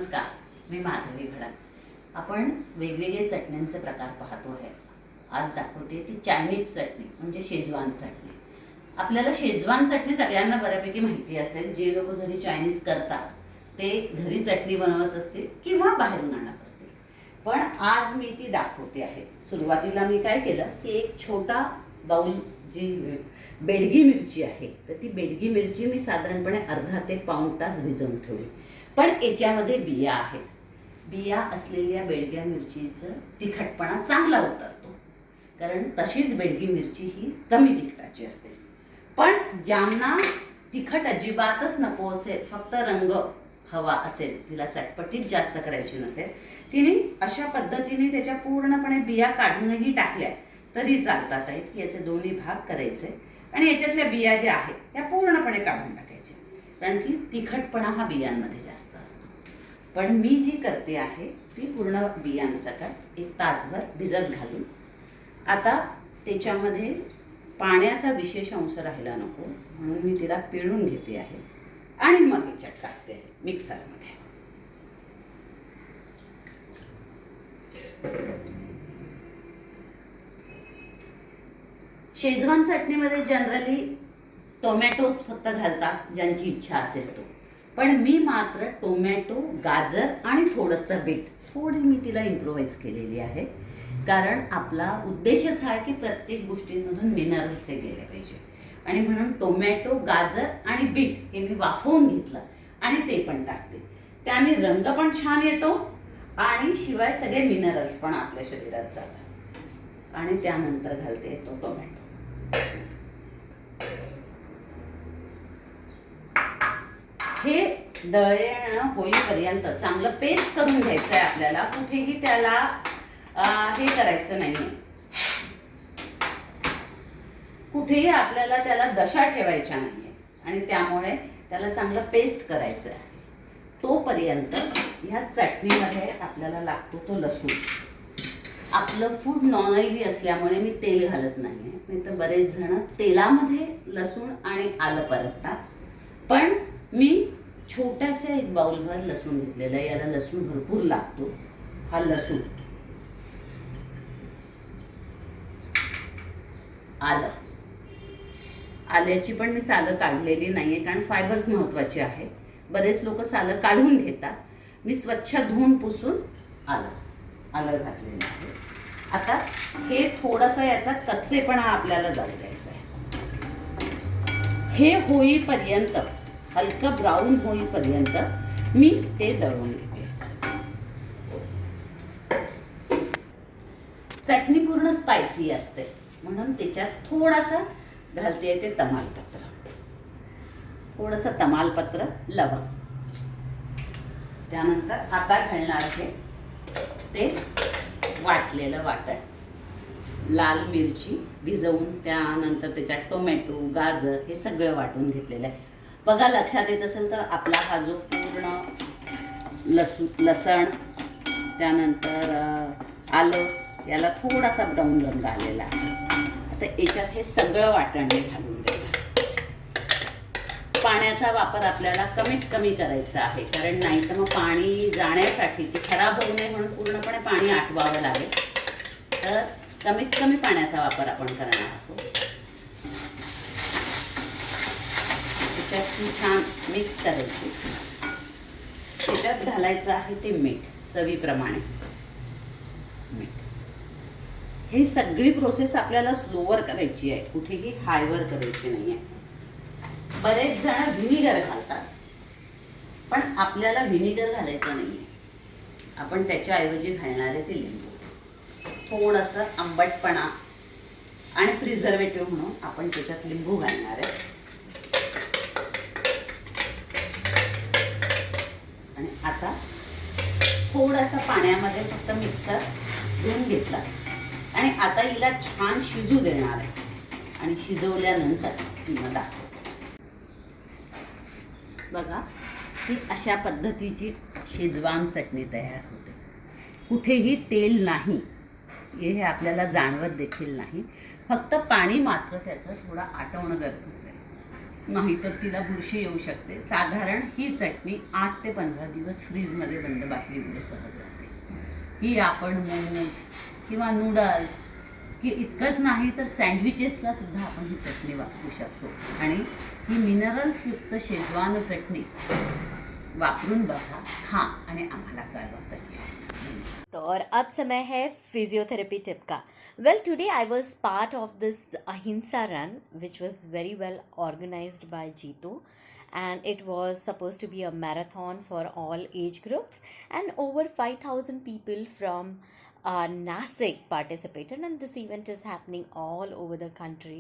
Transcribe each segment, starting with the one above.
नमस्कार, मी माधवी भडक। आपण वेगवेगळे चटण्यांचे प्रकार पाहतो आहे। आज दाखवते ती चायनीज चटणी म्हणजे शेजवान चटणी। आपल्याला शेजवान चटणी सगळ्यांना बऱ्यापैकी माहिती असेल। जे लोक घरी चायनीज करतात ते घरी चटणी बनवत असतील किंवा बाहेरून आणत असतील, पण आज मी ती दाखवते आहे। सुरुवातीला मी काय केलं की एक छोटा बाउल जी बेडगी मिरची आहे तर ती बेडगी मिरची मी साधारणपणे अर्धा ते पाऊण तास भिजवून ठेवली। पण याच्यामध्ये बिया आहेत। बिया असलेल्या बेडग्या मिरचीचं तिखटपणा चांगला उतरतो, कारण तशीच बेडगी मिरची ही कमी तिखटाची असते। पण ज्यांना तिखट अजिबातच नको असेल, फक्त रंग हवा असेल, तिला चटपटीत जास्त करायची नसेल, तिने अशा पद्धतीने त्याच्या पूर्णपणे बिया काढूनही टाकल्या तरी चालतात आहेत। याचे दोन्ही भाग करायचे आणि याच्यातल्या बिया ज्या आहेत त्या पूर्णपणे काढून टाकायच्या, कारण की तिखटपणा हा बियांमध्ये जास्त असतो। पण मी जी करते आहे ती पूर्ण बियांसकट एक तासभर भिजत घालून, आता त्याच्यामध्ये पाण्याचा विशेष अंश राहिला नको म्हणून मी तिला पिळून घेते आहे आणि मग याच्यात टाकते आहे मिक्सरमध्ये। शेजवान चटणीमध्ये जनरली टोमॅटोज फक्त घालतात ज्यांची इच्छा असेल तो, पण मी मात्र टोमॅटो, गाजर आणि थोडंसं बीट थोडी मी तिला इम्प्रोवाइज केलेली आहे, कारण आपला उद्देशच हा आहे की प्रत्येक गोष्टींमधून मिनरल्स हे गेले पाहिजे। आणि म्हणून टोमॅटो, गाजर आणि बीट हे मी वाफवून घेतलं आणि ते पण टाकते। त्याने रंग पण छान येतो आणि शिवाय सगळे मिनरल्स पण आपल्या शरीरात जातात। आणि त्यानंतर घालते तो टोमॅटो। हे दळण होईपर्यंत चांगलं पेस्ट करून घ्यायचं आहे आपल्याला। कुठेही त्याला हे करायचं नाहीये, कुठेही आपल्याला त्याला दशा ठेवायच्या नाहीये आणि त्यामुळे त्याला चांगलं पेस्ट करायचं आहे। तोपर्यंत ह्या चटणीमध्ये आपल्याला लागतो तो लसूण। आपलं फूड नॉन ऑइली असल्यामुळे मी तेल घालत नाहीये, नाही तर बरेच जण तेलामध्ये लसूण आणि आलं परततात, पण मी छोट्याशा एक बाउलभर लसूण घेतलेला आहे। याला लसूण भरपूर लागतो। हा लसूण, आलं, आल्याची पण मी सालं काढलेली नाहीये कारण फायबर्स महत्वाचे आहे। बरेच लोक सालं काढून घेतात, मी स्वच्छ धुवून पुसून आलं घातलेलं आहे। आता हे थोडासा याचा कच्चेपणा आपल्याला जाऊ द्यायचा आहे। हे होईपर्यंत, हलकं ब्राऊन होईपर्यंत मी ते दळून घेते। चटणी पूर्ण स्पायसी असते म्हणून त्याच्यात थोडासा घालते ते तमालपत्र, थोडंसं तमालपत्र, लवंग। त्यानंतर आता घालणार आहे ते वाटलेलं वाटण, लाल मिरची भिजवून, त्यानंतर त्याच्यात टोमॅटो, गाजर हे सगळं वाटून घेतलेलं आहे। बघा, लक्षात येत असेल तर आपला हा जो पूर्ण लसण, त्यानंतर आलं, याला थोडासा ब्राऊन रंग आलेला आहे। आता याच्यात हे सगळं वाटण घालून देणार। पाण्याचा वापर आपल्याला कमीत कमी करायचा आहे, कारण नाही तर मग पाणी जाण्यासाठी, ते खराब होऊ नये म्हणून पूर्णपणे पाणी आटवावं लागेल। तर कमीत कमी पाण्याचा वापर आपण करणार आहोत। त्याच्यात छान मिक्स करायची। त्याच्यात घालायचं आहे ते मीठ, चवीप्रमाणे मीठ। ही सगळी प्रोसेस आपल्याला स्लोवर करायची आहे, कुठेही हायवर करायची नाही आहे। बरेच जण व्हिनेगर घालतात, पण आपल्याला व्हिनेगर घालायचं नाही आहे। आपण त्याच्याऐवजी घालणार आहे ते लिंबू, थोडंसं आंबटपणा आणि प्रिझर्वेटिव्ह म्हणून आपण त्याच्यात लिंबू घालणार आहे। आणि आता थोडासा पाण्यामध्ये फक्त मिक्सर धुवून घेतला आणि आता हिला छान शिजू देणार आहे आणि शिजवल्यानंतर तिला दाखवते। बघा, ही अशा पद्धतीची शेजवान चटणी तयार होते। कुठेही तेल नाही, हे आपल्याला जाणवत देखील नाही, फक्त पाणी मात्र त्याचं थोडं आटवणं गरजेचं आहे। नाहीतर तिला बुरशी येऊ शकते. साधारण ही चटणी 8 ते 15 दिवस फ्रीजमध्ये बंद बाटलीमध्ये सहज राहते. ही आपण मोमोज किंवा नूडल्स की इतकंच नाही तर सँडविचेसला सुद्धा आपण ही चटणी वापरू शकतो. आणि ही मिनरल्सयुक्त शेजवान चटणी वापरून बघा, खा आणि आम्हाला कळवा कशी आहे. तो और अब समय है फिजियोथेरेपी टिप का. वेल today I was part of this Ahimsa run which was very well organized by Jitu, and it was supposed to be a marathon for all age groups, and over 5,000 people from Nasik participated, and this event is happening all over the country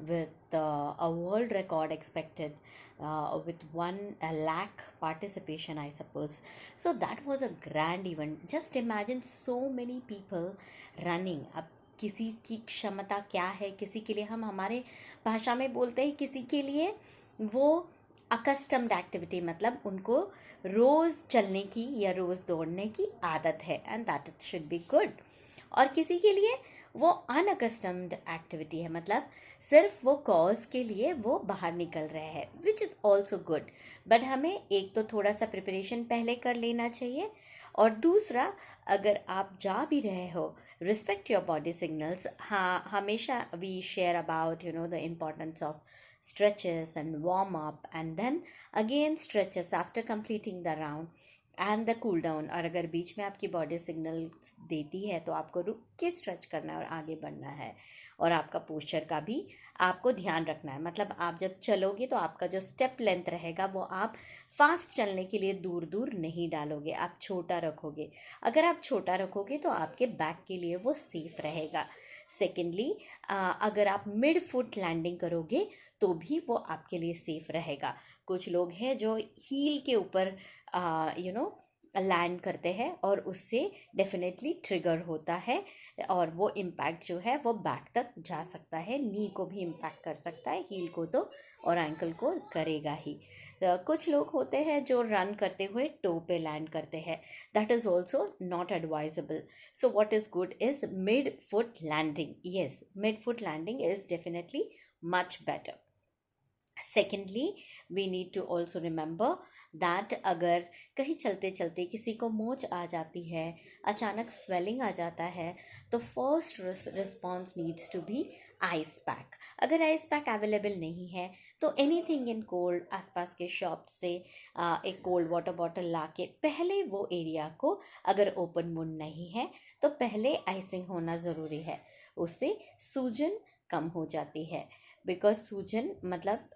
with a world record expected, with 1 lakh participation, I suppose. So that was a grand event. Just imagine so many people running. अब किसी की क्षमता क्या है, किसी के लिए हम हमारे भाषा में बोलते हैं, किसी के लिए वो अकस्टम्ड एक्टिविटी, मतलब उनको रोज़ चलने की या रोज़ दौड़ने की आदत है, end that it should be good. और किसी के लिए वो अनअकस्टम्ड एक्टिविटी है, मतलब सिर्फ वो कॉज के लिए वो बाहर निकल रहे हैं, which is also good. But हमें एक तो थोड़ा सा प्रिपरेशन पहले कर लेना चाहिए, और दूसरा अगर आप जा भी रहे हो, रिस्पेक्ट योर बॉडी सिग्नल्स. हाँ, हमेशा we share about the importance of stretches and warm up, and then again stretches after completing the round and the cool down. और अगर बीच में आपकी बॉडी सिग्नल देती है तो आपको रुक के स्ट्रेच करना है और आगे बढ़ना है. और आपका पोस्चर का भी आपको ध्यान रखना है, मतलब आप जब चलोगे तो आपका जो स्टेप लेंथ रहेगा वो आप फास्ट चलने के लिए दूर दूर नहीं डालोगे, आप छोटा रखोगे. अगर आप छोटा रखोगे तो आपके बैक के लिए वो सेफ रहेगा. सेकेंडली, अगर आप मिड फुट लैंडिंग करोगे तो भी वो आपके लिए सेफ रहेगा. कुछ लोग हैं जो हील के ऊपर लैंड करते हैं और उससे डेफिनेटली ट्रिगर होता है, और वो इम्पैक्ट जो है वो बैक तक जा सकता है, नी को भी इम्पैक्ट कर सकता है, हील को तो और एंकल को करेगा ही. कुछ लोग होते हैं जो रन करते हुए टो पे लैंड करते हैं, that is also not advisable. So what is good is mid foot landing. Yes, mid foot landing is definitely much better. Secondly, we need to also remember that अगर कहीं चलते चलते किसी को मोच आ जाती है, अचानक स्वेलिंग आ जाता है, तो first response needs to be ice pack. अगर आइस पैक अवेलेबल नहीं है तो एनीथिंग इन कोल्ड, आसपास के शॉप से एक कोल्ड वाटर बॉटल ला के पहले वो एरिया को, अगर ओपन वुंड नहीं है तो पहले आइसिंग होना ज़रूरी है. उससे सूजन कम हो जाती है, बिकॉज सूजन मतलब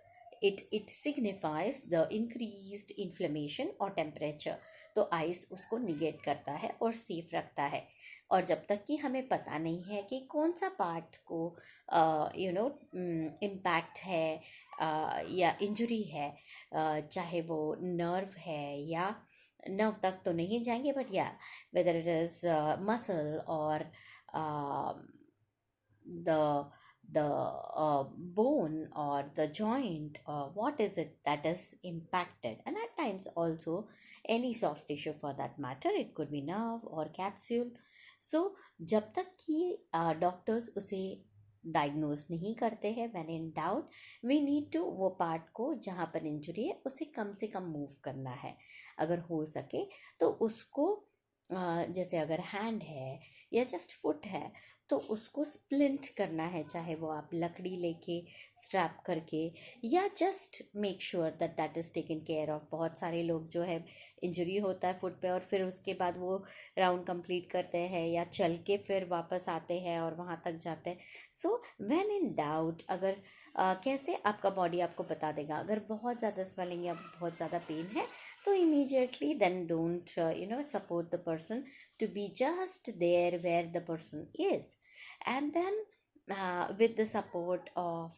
it signifies the increased inflammation और temperature. तो आइस उसको निगेट करता है और सेफ रखता है. और जब तक कि हमें पता नहीं है कि कौन सा पार्ट को इम्पैक्ट है या इंजरी है, चाहे वो नर्व है या नर्व तक तो नहीं जाएंगे, बट या वेदर इट इज़ मसल और the bone or the joint, what is it that is impacted, and at times also any soft tissue for that matter, it could be nerve or capsule. So जब तक कि doctors उसे diagnose नहीं करते हैं, when in doubt we need to वो part को जहाँ पर injury है उसे कम से कम मूव करना है. अगर हो सके तो उसको जैसे अगर हैंड है या जस्ट फुट है तो उसको स्प्लिंट करना है, चाहे वो आप लकड़ी लेके स्ट्रैप करके, या just make sure that that is taken care of. बहुत सारे लोग जो है इंजरी होता है फुट पे और फिर उसके बाद वो राउंड कंप्लीट करते हैं या चल के फिर वापस आते हैं और वहाँ तक जाते हैं. सो व्हेन इन डाउट, अगर कैसे आपका बॉडी आपको बता देगा. अगर बहुत ज़्यादा स्वेलिंग या बहुत ज़्यादा पेन है तो immediately then don't support the person to be just there where the person is, and then with the support of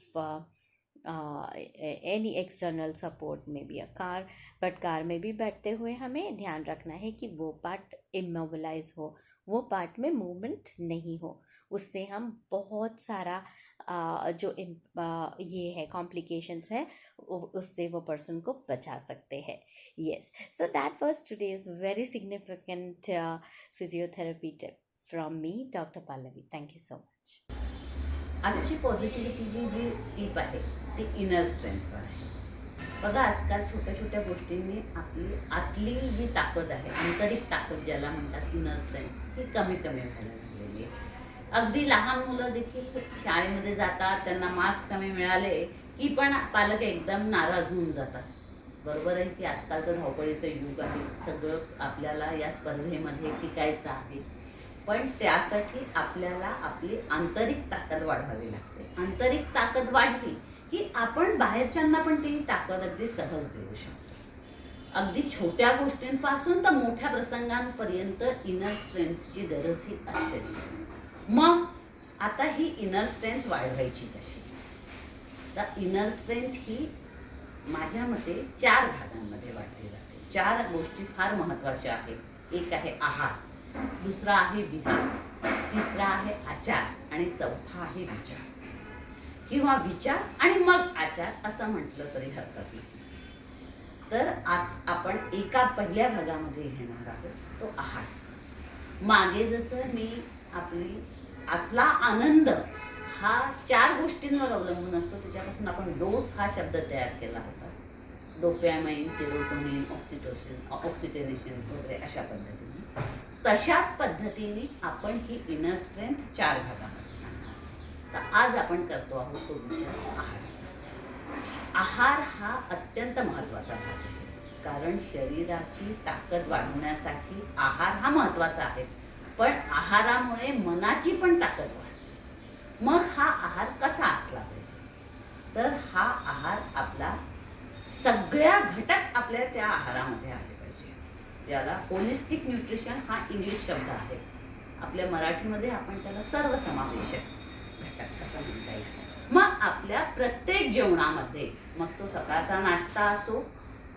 any external support, maybe a car, but car में भी बैठते हुए हमें ध्यान रखना है कि वो पार्ट immobilize हो, वो पार्ट में मूवमेंट नहीं हो. उससे हम बहुत सारा जो ये है कॉम्प्लिकेशंस है उससे वो पर्सन को बचा सकते हैं. Yes, so that was today's very significant physiotherapy tip from me, Dr. Pallavi. Thank you so much. आजची पॉझिटिव्हिटीची जी टीप आहे ती इनर स्ट्रेंथवर आहे. बघा, आजकाल छोट्या छोट्या गोष्टींनी आपली आतली जी ताकद आहे, आंतरिक ताकद ज्याला म्हणतात इनर स्ट्रेंथ, ही कमी कमी व्हायला लागलेली आहे. अगदी लहान मुलं देखील शाळेमध्ये जातात, त्यांना मार्क्स कमी मिळाले की पण पालक एकदम नाराज होऊन जातात. बरोबर आहे की आजकालचं धावपळीचं युग आहे, सगळं आपल्याला या स्पर्धेमध्ये टिकायचं आहे. पण त्यासाठी आपल्याला आपली आंतरिक ताकद वाढवावी लागते. आंतरिक ताकद वाढली की आपण बाहेरच्यांना पण ती ताकद अगदी सहज देऊ शकतो. अगदी छोट्या गोष्टींपासून तर मोठ्या प्रसंगांपर्यंत इनर स्ट्रेंथची गरज ही असतेच. मग आता ही इनर स्ट्रेंथ वाढवायची कशी? तर इनर स्ट्रेंथ ही माझ्या मते 4 भागांमध्ये वाढली जाते. 4 गोष्टी फार महत्त्वाच्या आहेत. एक आहे आहार, दुसरा आहे विहार, तिसरा आहे आचार आणि चौथा आहे विचार, किंवा विचार आणि मग आचार असं म्हटलं तरी हरकत नाही. तर आज आपण एका पहिल्या भागामध्ये घेणार आहोत, तो आहार. मागे जसं मी आपली आतला आनंद हा 4 गोष्टींवर अवलंबून असतो, त्याच्यापासून आपण डोस हा शब्द तयार केला होता. डोपॅमाइन, सेरोटोनिन, ऑक्सिटोसिन वगैरे अशा पद्धतीने. तशाच पद्धतीने आपण ही इनर स्ट्रेंथ 4 भागामध्ये सांगणार. तर आज आपण करतो आहोत तो विचार आहाराचा. आहार हा अत्यंत महत्त्वाचा भाग आहे, कारण शरीराची ताकद वाढवण्यासाठी आहार हा महत्त्वाचा आहेच, पण आहारामुळे मनाची पण ताकद वाढते. मग हा आहार कसा असला पाहिजे? तर हा आहार आपला सगळ्या घटक आपल्या त्या आहारामध्ये आले पाहिजे. याला होलिस्टिक न्यूट्रिशन हा इंग्लिश शब्द आहे. आपल्या मराठीमध्ये आपण त्याला सर्वसमावेशक घटक असं म्हणता येईल. मग आपल्या प्रत्येक जेवणामध्ये, मग तो सकाळचा नाश्ता असो,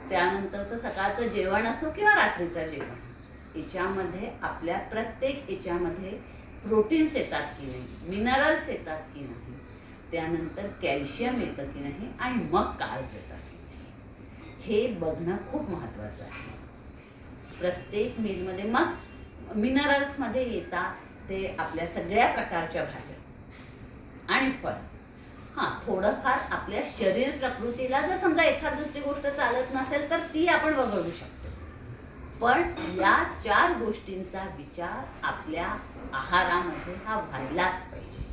त्यानंतरचं सकाळचं जेवण असो किंवा रात्रीचं जेवण असो, याच्यामध्ये आपल्या प्रत्येक याच्यामध्ये प्रोटीन्स येतात की नाही, मिनरल्स येतात की नाही, त्यानंतर कॅल्शियम येतं की नाही आणि मग कार्ब्स येतात की नाही, हे बघणं खूप महत्त्वाचं आहे. प्रत्येक मीलमध्ये मग मिनरल्समध्ये येतात ते आपल्या सगळ्या प्रकारच्या भाज्या आणि फळ. हां, थोडंफार आपल्या शरीर प्रकृतीला जर समजा एखाद दुसरी गोष्ट चालत नसेल तर ती आपण वगळू शकतो, पण या 4 गोष्टींचा विचार आपल्या आहारामध्ये हा व्हायलाच पाहिजे.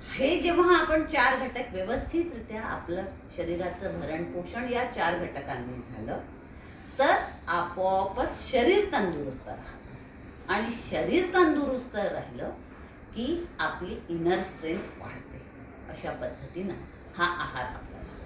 हे जेव्हा आपण 4 घटक व्यवस्थितरित्या आपलं शरीराचं भरण पोषण या 4 घटकांनी झालं तर आपोआपच शरीर तंदुरुस्त राहतं, आणि शरीर तंदुरुस्त राहिलं की आपली इनर स्ट्रेंथ वाढते. अशा पद्धतीनं हा आहार आपला झाला.